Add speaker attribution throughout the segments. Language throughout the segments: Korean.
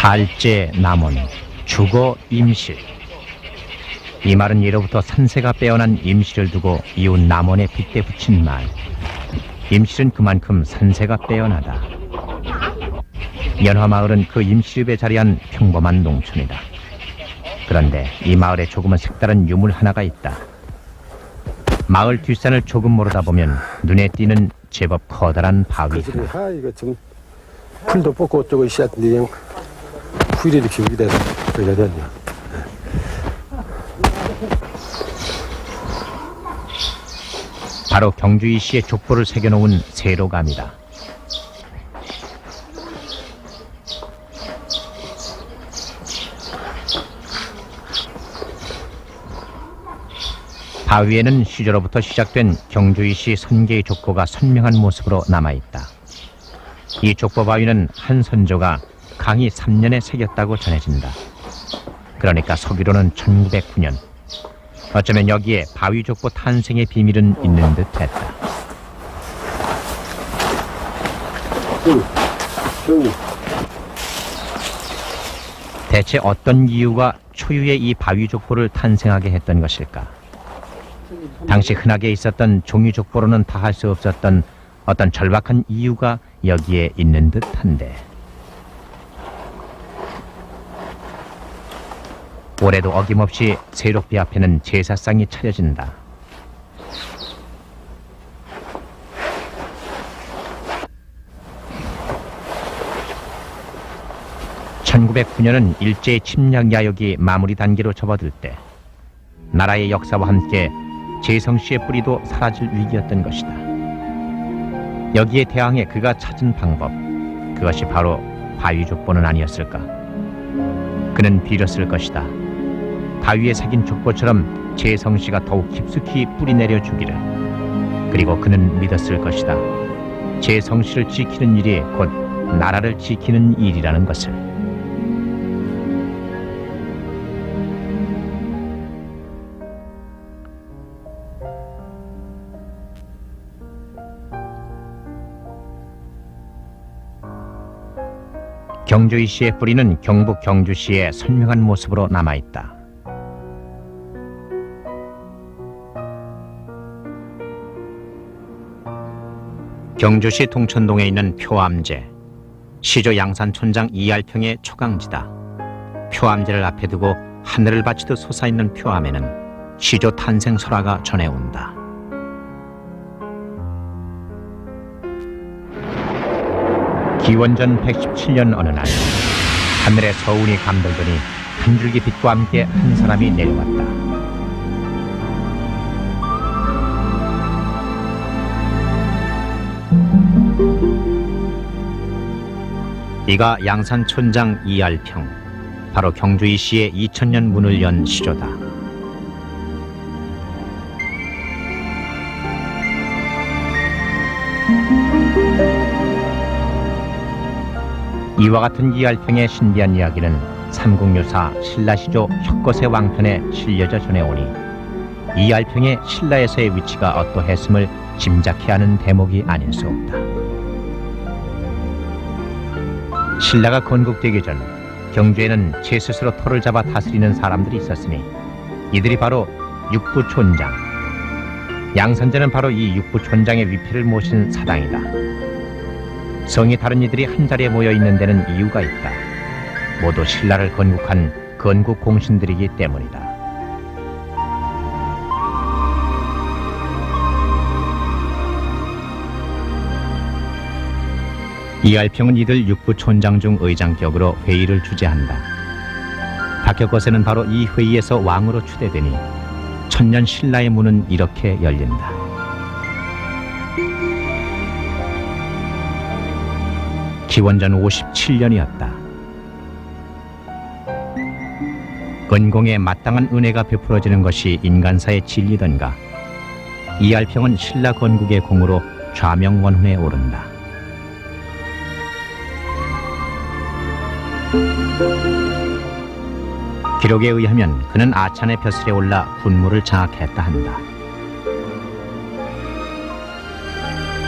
Speaker 1: 팔제 남원 주거 임실. 이 말은 예로부터 산세가 빼어난 임실을 두고 이웃 남원에 빗대 붙인 말. 임실은 그만큼 산세가 빼어나다. 연화마을은 그 임실읍에 자리한 평범한 농촌이다. 그런데 이 마을에 조금은 색다른 유물 하나가 있다. 마을 뒷산을 조금 모르다 보면 눈에 띄는 제법 커다란 바위 하나.
Speaker 2: 이거 좀 풀도 뽑고 어쩌고 씨앗인데 그냥 풀이 이렇게 여기 돼서 그래야 되냐.
Speaker 1: 바로 경주이 씨의 족보를 새겨놓은 세로감이다. 바위에는 시절로부터 시작된 경주이 씨 선계의 족보가 선명한 모습으로 남아있다. 이 족보 바위는 한 선조가 강희 3년에 새겼다고 전해진다. 그러니까 서기로는 1909년. 어쩌면 여기에 바위 족보 탄생의 비밀은 있는 듯 했다. 대체 어떤 이유가 초유의 이 바위 족보를 탄생하게 했던 것일까? 당시 흔하게 있었던 종이 족보로는 다할 수 없었던 어떤 절박한 이유가 여기에 있는 듯한데. 올해도 어김없이 세록비 앞에는 제사상이 차려진다. (1909년은) 일제의 침략 야욕이 마무리 단계로 접어들 때 나라의 역사와 함께 재성씨의 뿌리도 사라질 위기였던 것이다. 여기에 대항해 그가 찾은 방법, 그것이 바로 바위족보는 아니었을까? 그는 빌었을 것이다. 바위에 새긴 족보처럼 재성씨가 더욱 깊숙이 뿌리내려 주기를. 그리고 그는 믿었을 것이다. 재성씨를 지키는 일이 곧 나라를 지키는 일이라는 것을. 경주이 씨의 뿌리는 경북 경주시의 선명한 모습으로 남아있다. 경주시 동천동에 있는 표암제, 시조 양산촌장 이알평의 초강지다. 표암제를 앞에 두고 하늘을 바치듯 솟아있는 표암에는 시조 탄생 설화가 전해온다. 기원전 117년 어느 날 하늘에 서운이 감돌더니 한 줄기 빛과 함께 한 사람이 내려왔다. 이가 양산촌장 이알평, 바로 경주이 씨의 2000년 문을 연 시조다. 이와 같은 이알평의 신비한 이야기는 삼국유사 신라시조 혁거세 왕편에 실려져 전해오니 이알평의 신라에서의 위치가 어떠했음을 짐작케 하는 대목이 아닐 수 없다. 신라가 건국되기 전 경주에는 제 스스로 터를 잡아 다스리는 사람들이 있었으니 이들이 바로 육부촌장. 양선제는 바로 이 육부촌장의 위패를 모신 사당이다. 성이 다른 이들이 한자리에 모여 있는 데는 이유가 있다. 모두 신라를 건국한 건국 공신들이기 때문이다. 이알평은 이들 육부촌장 중 의장격으로 회의를 주재한다. 박혁거세는 바로 이 회의에서 왕으로 추대되니 천년 신라의 문은 이렇게 열린다. 기원전 57년이었다. 건공에 마땅한 은혜가 베풀어지는 것이 인간사의 진리던가. 이알평은 신라 건국의 공으로 좌명원훈에 오른다. 기록에 의하면 그는 아찬의 벼슬에 올라 군무를 장악했다 한다.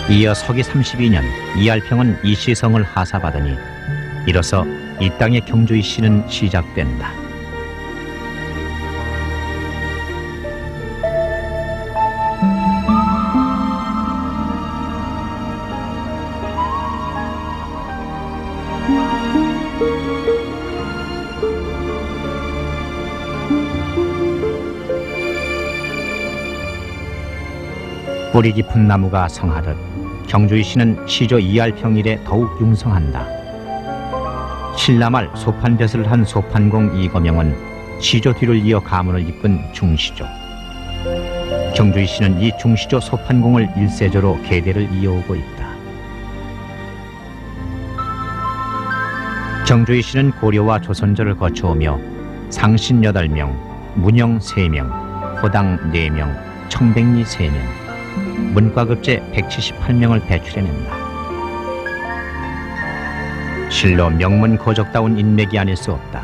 Speaker 1: 이어 서기 32년 이알평은 이시성을 하사받으니 이로써 이 땅의 경주의 시는 시작된다. 뿌리 깊은 나무가 성하듯 경주의 시는 시조 이할평일에 더욱 융성한다. 신라말 소판벼슬을 한 소판공 이거명은 시조 뒤를 이어 가문을 이끈 중시조. 경주의 시는 이 중시조 소판공을 일세조로 계대를 이어오고 있다. 경주의 시는 고려와 조선조를 거쳐오며 상신 8명, 문영 3명, 호당 4명, 청백리 3명, 문과급제 178명을 배출해낸다. 실로 명문 거적다운 인맥이 아닐 수 없다.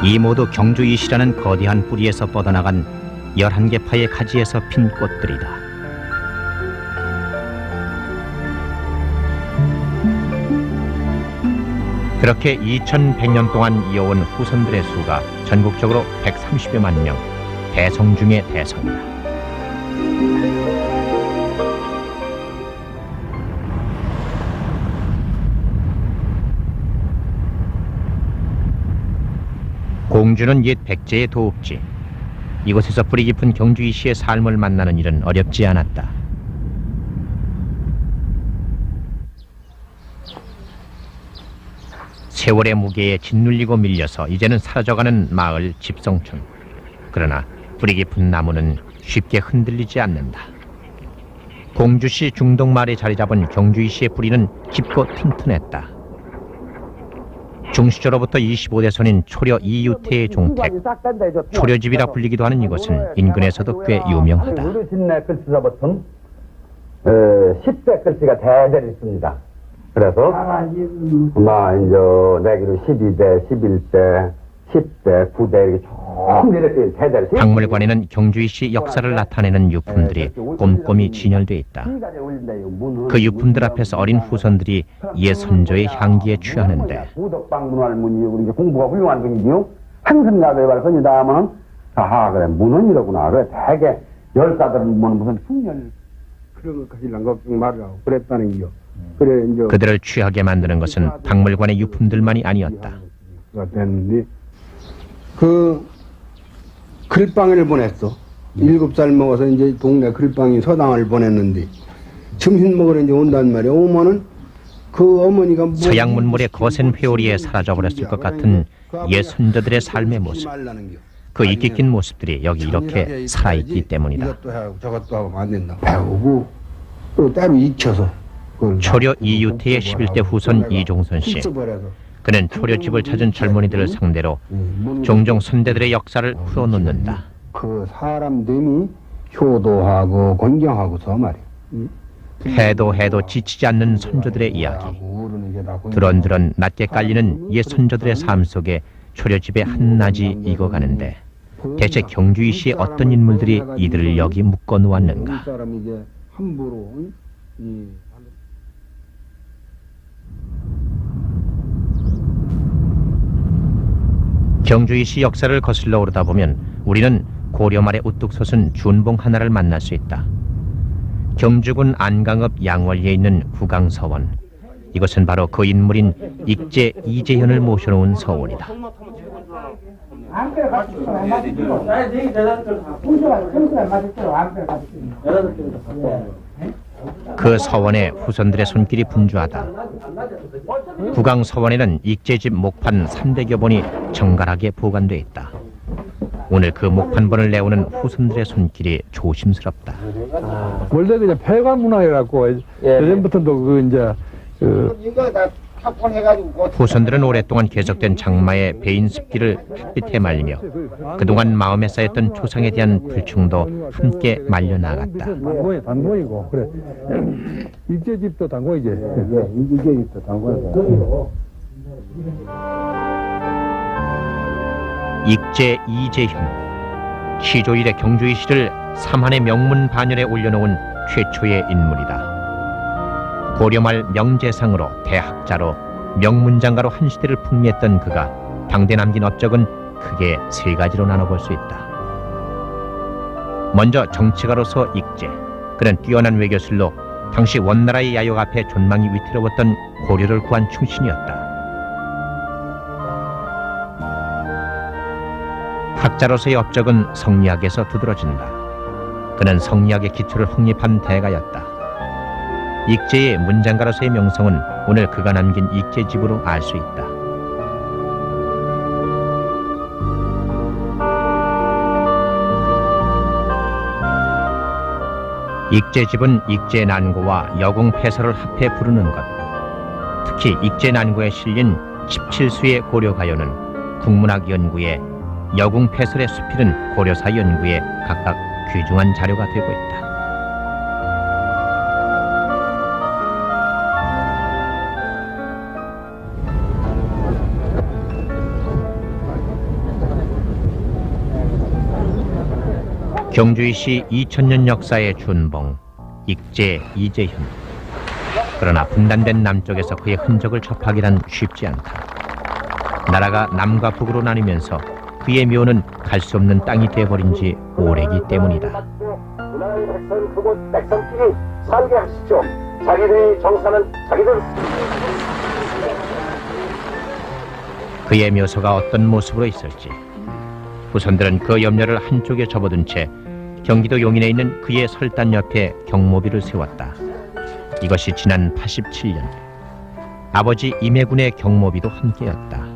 Speaker 1: 이 모두 경주의 시라는 거대한 뿌리에서 뻗어나간 11개 파의 가지에서 핀 꽃들이다. 그렇게 2100년 동안 이어온 후손들의 수가 전국적으로 130여만 명, 대성 중의 대성이다. 공주는 옛 백제의 도읍지. 이곳에서 뿌리 깊은 경주의 시의 삶을 만나는 일은 어렵지 않았다. 세월의 무게에 짓눌리고 밀려서 이제는 사라져가는 마을 집성촌. 그러나 뿌리 깊은 나무는 쉽게 흔들리지 않는다. 공주시 중동마을에 자리 잡은 경주의 시의 뿌리는 깊고 튼튼했다. 중시조로부터 25대손인 초려 이유태의 종택, 초려집이라 불리기도 하는 이곳은 인근에서도 꽤 유명하다.
Speaker 3: 어르신네 글씨서 보통 10대 글씨가 대대로 있습니다. 그래서 아마 이제 내기로 12대, 11대, 10대, 9대 이렇게 쭉 이렇게 대대로.
Speaker 1: 박물관에는 경주의 시 역사를 나타내는 유품들이 꼼꼼히 진열돼 있다. 그 유품들 앞에서 어린 후손들이 옛 선조의 향기에 취하는데
Speaker 3: 부덕방문할문이 우리 공부가 훌륭한 분이지요. 한승가도에 발선이다 하면은 아 그래 문헌이로구나. 그래 대개 열사들은 뭐 무슨 흉년 그런 것까지 난 걱정 말라고 그랬다는 게요. 그래 이제
Speaker 1: 그들을 취하게 만드는 것은 박물관의 유품들만이 아니었다.
Speaker 3: 됐는데 그 글방을 보냈어. 7살 먹어서 이제 동네 글방이 서당을 보냈는데 점심 먹으러 이제 온단 말이야. 오면은 그 어머니가 뭐
Speaker 1: 서양 문물의 거센 회오리에 사라져버렸을 것 같은 옛 선조들의 삶의 모습. 그 이끼 낀 모습들이 여기 이렇게 살아있기 때문이다.
Speaker 3: 이것도 하고 저것도 하고 안 된다. 배우고 또 따로 익혀서
Speaker 1: 초려 이유태의 11대 후손 이종선 씨. 그는 초려집을 찾은 젊은이들을 상대로 종종 선대들의 역사를 풀어놓는다.
Speaker 3: 그 사람들이 효도하고 공경하고서 말이야.
Speaker 1: 해도 지치지 않는 선조들의 이야기. 드런드런 낮게 깔리는 옛 선조들의 삶 속에 초려집의 한낮이 익어가는데 대체 경주의 시의 어떤 인물들이 이들을 여기 묶어 놓았는가? 경주의 시 역사를 거슬러 오르다 보면 우리는 고려 말에 우뚝 솟은 준봉 하나를 만날 수 있다. 경주군 안강읍 양월리에 있는 구강서원. 이것은 바로 그 인물인 익제 이재현을 모셔놓은 서원이다. 그 서원에 후손들의 손길이 분주하다. 구강 서원에는 익제집 목판 300여 본이 정갈하게 보관돼 있다. 오늘 그 목판본을 내오는 후손들의 손길이 조심스럽다.
Speaker 2: 원래 그냥 폐관 문화라고 예전부터도 그 이제
Speaker 4: 이거 다 탑본해가지고
Speaker 1: 후손들은 오랫동안 계속된 장마의 배인 습기를 햇빛에 말리며 그동안 마음에 쌓였던 조상에 대한 불충도 함께 말려나갔다.
Speaker 2: 단골이고 그래. 익제집도 단골이지.
Speaker 3: 익제집도 단골이고.
Speaker 1: 익제 이재현. 시조 이래 경주의 시를 삼한의 명문 반열에 올려놓은 최초의 인물이다. 고려말 명재상으로 대학자로 명문장가로 한 시대를 풍미했던 그가 당대 남긴 업적은 크게 세 가지로 나눠볼 수 있다. 먼저 정치가로서 익제. 그는 뛰어난 외교술로 당시 원나라의 야욕 앞에 존망이 위태로웠던 고려를 구한 충신이었다. 학자로서의 업적은 성리학에서 두드러진다. 그는 성리학의 기초를 확립한 대가였다. 익제의 문장가로서의 명성은 오늘 그가 남긴 익제집으로 알 수 있다. 익제집은 익제난고와 여궁패설을 합해 부르는 것. 특히 익제난고에 실린 17수의 고려가요는 국문학연구에 여궁패설의 수필은 고려사 연구에 각각 귀중한 자료가 되고 있다. 경주이시 2000년 역사의 준봉, 익제 이재현. 그러나 분단된 남쪽에서 그의 흔적을 접하기란 쉽지 않다. 나라가 남과 북으로 나뉘면서 그의 묘는 갈 수 없는 땅이 되어버린 지 오래기 때문이다.
Speaker 4: 나라의 백성 그곳 백성끼리 살게 하십시오. 자기들의 정사는 자기들.
Speaker 1: 그의 묘소가 어떤 모습으로 있을지 후손들은 그 염려를 한쪽에 접어둔 채 경기도 용인에 있는 그의 설단 옆에 경모비를 세웠다. 이것이 지난 87년 아버지 임해군의 경모비도 함께였다.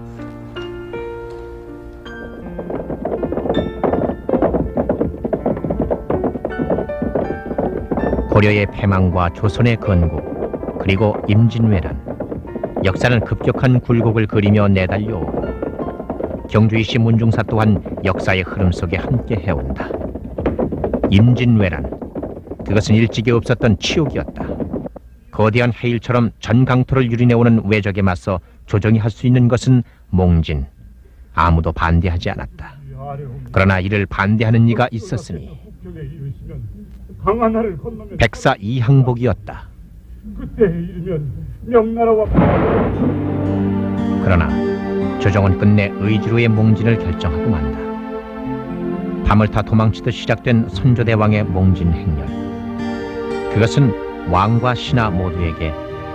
Speaker 1: 고려의 패망과 조선의 건국 그리고 임진왜란, 역사는 급격한 굴곡을 그리며 내달려오고 경주이시 문중사 또한 역사의 흐름 속에 함께 해온다. 임진왜란, 그것은 일찍이 없었던 치욕이었다. 거대한 해일처럼 전 강토를 유린해오는 왜적에 맞서 조정이 할 수 있는 것은 몽진, 아무도 반대하지 않았다. 그러나 이를 반대하는 이가 있었으니 백사 이항복이었다.
Speaker 5: 그때 이르면 명나라와
Speaker 1: 그러나 조정은 끝내 의지로의 몽진을 결정하고 만다. 밤을 타 도망치듯 시작된 선조대왕의 몽진 행렬. 그것은 왕과 신하 모두에게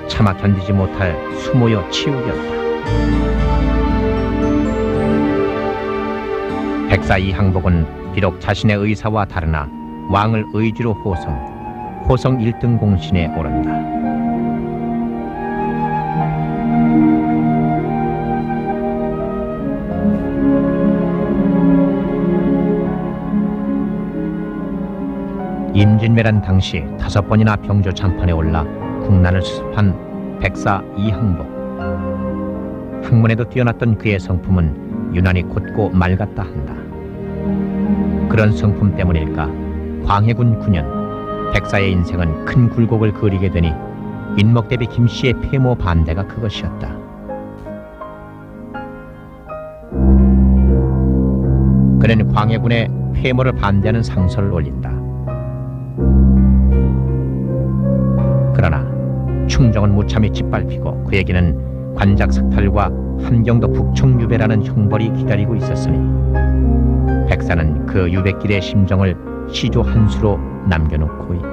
Speaker 1: 차마 견디지 못할 수모여 치욕이었다. 백사 이항복은 비록 자신의 의사와 다르나 왕을 의지로 호성 1등 공신에 오른다. 임진왜란 당시 5번이나 병조 장판에 올라 국난을 수습한 백사 이항복. 학문에도 뛰어났던 그의 성품은 유난히 곧고 맑았다 한다. 그런 성품 때문일까 광해군 9년 백사의 인생은 큰 굴곡을 그리게 되니 인목대비 김씨의 폐모 반대가 그것이었다. 그는 광해군의 폐모를 반대하는 상소를 올린다. 그러나 충정은 무참히 짓밟히고 그에게는 관작삭탈과 함경도 북청유배라는 형벌이 기다리고 있었으니 백사는 그 유배길의 심정을 시조 한 수로 남겨놓고 있다.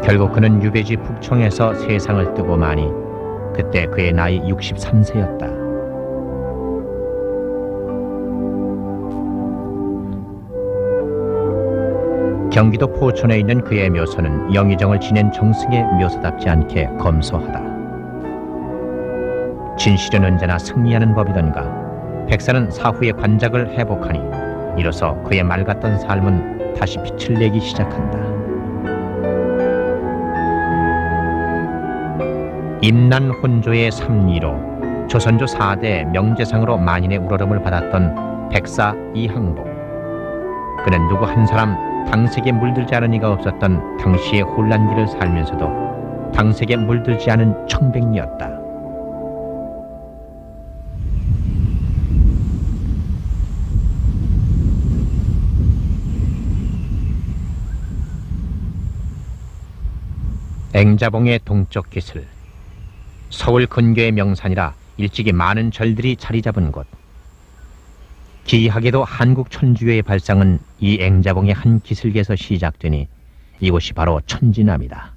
Speaker 1: 결국 그는 유배지 북청에서 세상을 뜨고 마니 그때 그의 나이 63세였다. 경기도 포천에 있는 그의 묘소는 영의정을 지낸 정승의 묘소답지 않게 검소하다. 진실은 언제나 승리하는 법이던가. 백사는 사후에 관작을 회복하니 이로써 그의 맑았던 삶은 다시 빛을 내기 시작한다. 임난혼조의 3리로 조선조 4대 명제상으로 만인의 우러름을 받았던 백사 이항복. 그는 누구 한 사람 당색에 물들지 않은 이가 없었던 당시의 혼란기를 살면서도 당색에 물들지 않은 청백리였다. 앵자봉의 동쪽 기슬, 서울 근교의 명산이라 일찍이 많은 절들이 자리 잡은 곳. 기이하게도 한국 천주교의 발상은 이 앵자봉의 한 기슭에서 시작되니 이곳이 바로 천지남이다.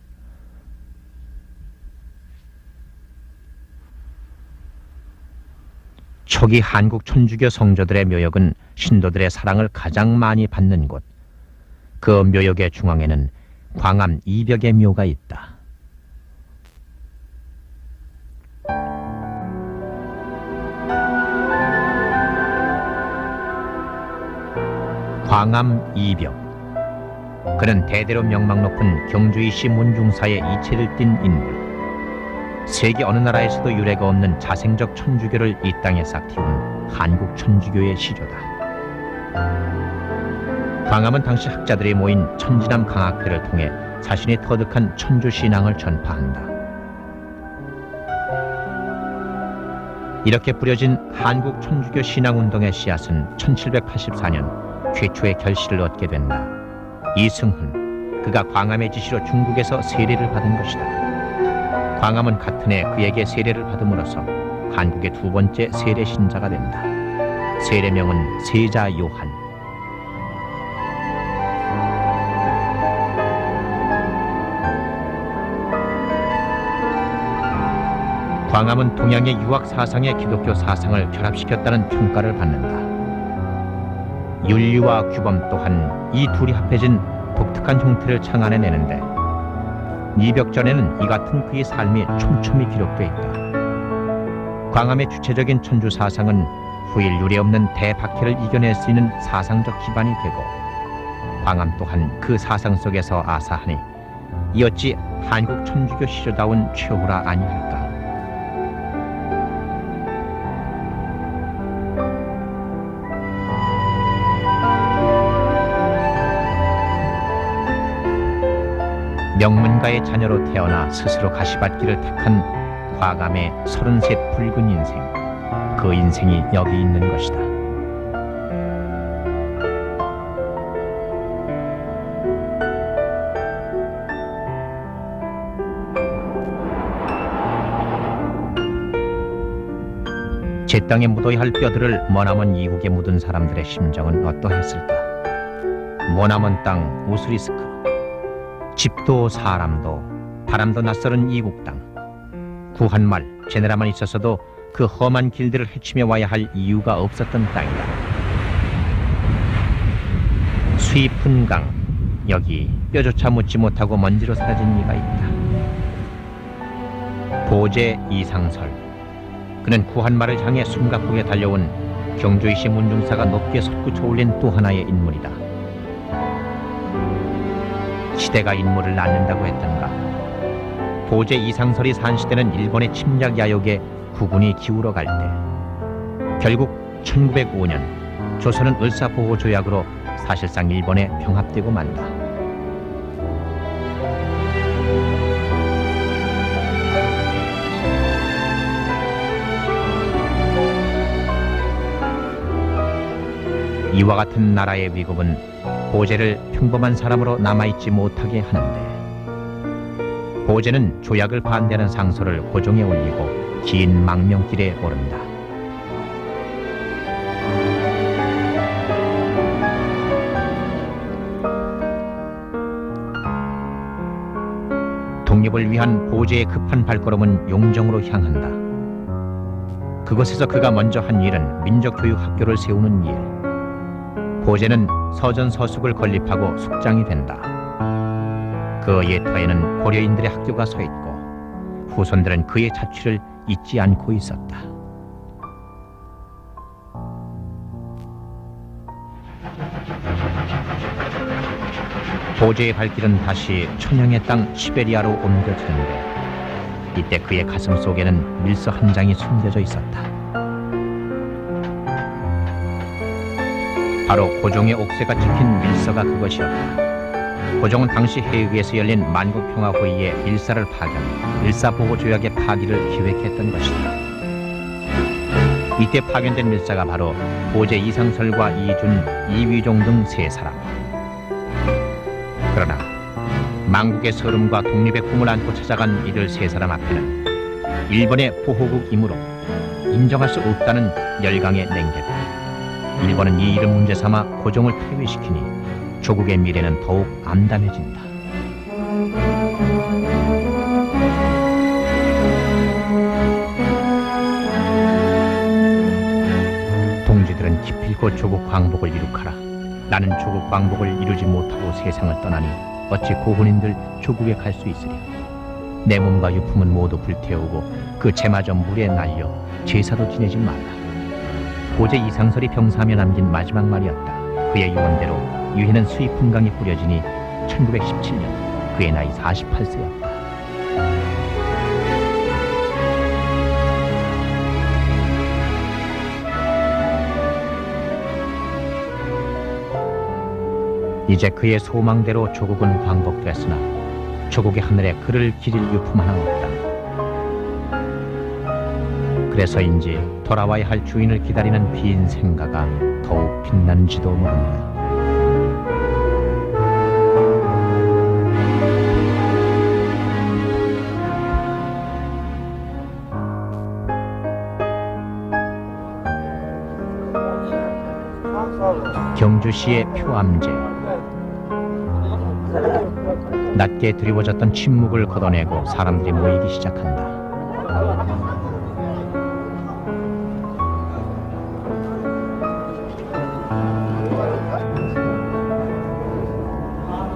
Speaker 1: 초기 한국 천주교 성조들의 묘역은 신도들의 사랑을 가장 많이 받는 곳. 그 묘역의 중앙에는 광암 이벽의 묘가 있다. 광암 이벽. 그는 대대로 명망 높은 경주이시 문중사의 이체를 띤 인물. 세계 어느 나라에서도 유례가 없는 자생적 천주교를 이 땅에 싹 틔운 한국 천주교의 시조다. 광암은 당시 학자들이 모인 천지남 강학회를 통해 자신이 터득한 천주 신앙을 전파한다. 이렇게 뿌려진 한국 천주교 신앙운동의 씨앗은 1784년 최초의 결실을 얻게 된다. 이승훈, 그가 광암의 지시로 중국에서 세례를 받은 것이다. 광암은 같은 해 그에게 세례를 받음으로써 한국의 두 번째 세례 신자가 된다. 세례명은 세자 요한. 광암은 동양의 유학 사상에 기독교 사상을 결합시켰다는 평가를 받는다. 윤리와 규범 또한 이 둘이 합해진 독특한 형태를 창안해내는데 이벽전에는 이 같은 그의 삶이 촘촘히 기록되어 있다. 광암의 주체적인 천주 사상은 후일 유례없는 대박해를 이겨낼 수 있는 사상적 기반이 되고 광암 또한 그 사상 속에서 아사하니 이 어찌 한국 천주교 시조다운 최후라 아니할까. 명문가의 자녀로 태어나 스스로 가시밭길을 택한 과감의 33 붉은 인생. 그 인생이 여기 있는 것이다. 제 땅에 묻어야 할 뼈들을 머나먼 이국에 묻은 사람들의 심정은 어떠했을까? 머나먼 땅 우스리스크. 집도 사람도 바람도 낯설은 이국 땅. 구한말 제네라만 있었어도 그 험한 길들을 헤치며 와야 할 이유가 없었던 땅이다. 수입훈 강. 여기 뼈조차 묻지 못하고 먼지로 사라진 이가 있다. 보제 이상설. 그는 구한말을 향해 숨가쁘게 달려온 경주이시 문중사가 높게 솟구쳐 올린 또 하나의 인물이다. 시대가 인물을 낳는다고 했던가. 보제 이상설이 산 시대는 일본의 침략 야욕에 국군이 기울어 갈 때. 결국 1905년 조선은 을사보호조약으로 사실상 일본에 병합되고 만다. 이와 같은 나라의 위급은 보제를 평범한 사람으로 남아있지 못하게 하는데, 보제는 조약을 반대하는 상소를 고종에 올리고 긴 망명길에 오른다. 독립을 위한 보제의 급한 발걸음은 용정으로 향한다. 그곳에서 그가 먼저 한 일은 민족교육학교를 세우는 일. 보제는 서전서숙을 건립하고 숙장이 된다. 그 예터에는 고려인들의 학교가 서 있고 후손들은 그의 자취를 잊지 않고 있었다. 보제의 발길은 다시 천영의 땅 시베리아로 옮겨지는데 이때 그의 가슴 속에는 밀서 한 장이 숨겨져 있었다. 바로 고종의 옥새가 찍힌 밀서가 그것이었다. 고종은 당시 해외에서 열린 만국평화회의에 일사를 파견, 일사보호조약의 파기를 기획했던 것이다. 이때 파견된 밀사가 바로 보제 이상설과 이준, 이위종 등 세 사람. 그러나 망국의 서름과 독립의 꿈을 안고 찾아간 이들 세 사람 앞에는 일본의 보호국이므로 인정할 수 없다는 열강의 냉개다. 일본은 이 일을 문제 삼아 고종을 폐위시키니 조국의 미래는 더욱 암담해진다. 동지들은 기필코 조국 광복을 이룩하라. 나는 조국 광복을 이루지 못하고 세상을 떠나니 어찌 고혼인들 조국에 갈 수 있으랴. 내 몸과 유품은 모두 불태우고 그 제마저 물에 날려 제사도 지내지 말라. 고제 이상설이 병사하며 남긴 마지막 말이었다. 그의 유언대로 유해는 수입훈강에 뿌려지니 1917년 그의 나이 48세였다. 이제 그의 소망대로 조국은 광복됐으나 조국의 하늘에 그를 기릴 유품 하나 없다. 그래서인지 돌아와야 할 주인을 기다리는 빈 생가가 더욱 빛나는지도 모른다. 경주시의 표암제. 낮게 드리워졌던 침묵을 걷어내고 사람들이 모이기 시작한다.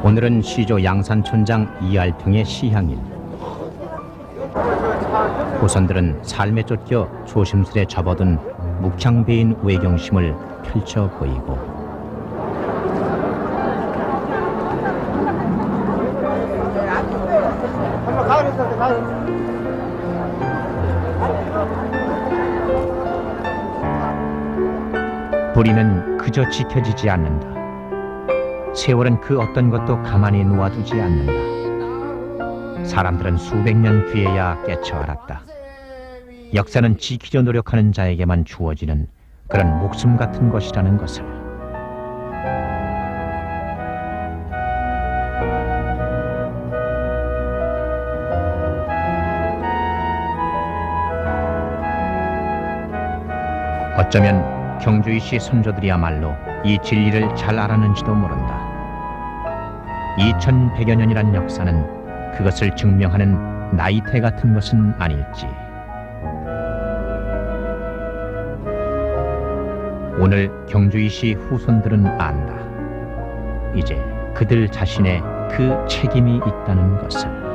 Speaker 1: 오늘은 시조 양산촌장 이알평의 시향일. 고선들은 삶에 쫓겨 조심스레 접어든 묵향배인 외경심을 펼쳐 보이고 불의는 그저 지켜지지 않는다. 세월은 그 어떤 것도 가만히 놓아두지 않는다. 사람들은 수백 년 뒤에야 깨쳐 알았다. 역사는 지키려 노력하는 자에게만 주어지는 그런 목숨 같은 것이라는 것을. 어쩌면 경주이씨 선조들이야말로 이 진리를 잘 알았는지도 모른다. 2100여 년이란 역사는 그것을 증명하는 나이테 같은 것은 아닐지. 오늘 경주이씨 후손들은 안다. 이제 그들 자신의 그 책임이 있다는 것을.